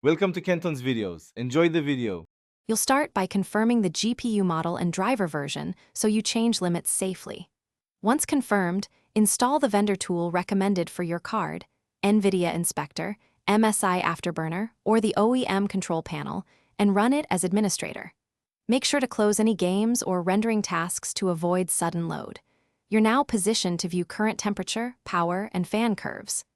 Welcome to Kenton's videos. Enjoy the video. You'll start by confirming the GPU model and driver version so you change limits safely. Once confirmed, install the vendor tool recommended for your card, NVIDIA Inspector, MSI Afterburner, or the OEM control panel, and run it as administrator. Make sure to close any games or rendering tasks to avoid sudden load. You're now positioned to view current temperature, power, and fan curves.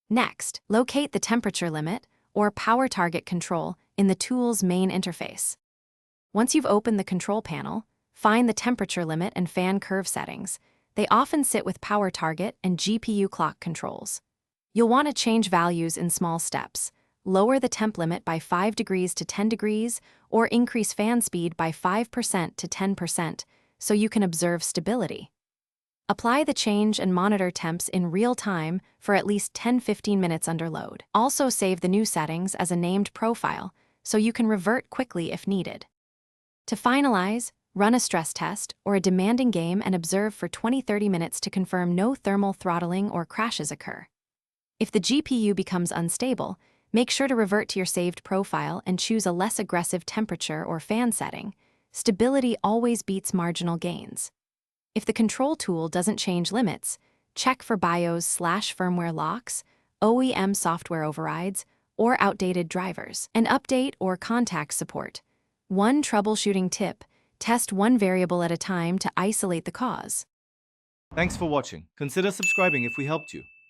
Next, locate the temperature limit, or power target control, in the tool's main interface. Once you've opened the control panel, find the temperature limit and fan curve settings. They often sit with power target and GPU clock controls. You'll want to change values in small steps. Lower the temp limit by 5 degrees to 10 degrees, or increase fan speed by 5% to 10% so you can observe stability. Apply the change and monitor temps in real time for at least 10-15 minutes under load. Also save the new settings as a named profile so you can revert quickly if needed. To finalize, run a stress test or a demanding game and observe for 20-30 minutes to confirm no thermal throttling or crashes occur. If the GPU becomes unstable, make sure to revert to your saved profile and choose a less aggressive temperature or fan setting. Stability always beats marginal gains. If the control tool doesn't change limits, check for BIOS/firmware locks, OEM software overrides, or outdated drivers, and update or contact support. One troubleshooting tip: test one variable at a time to isolate the cause. Thanks for watching. Consider subscribing if we helped you.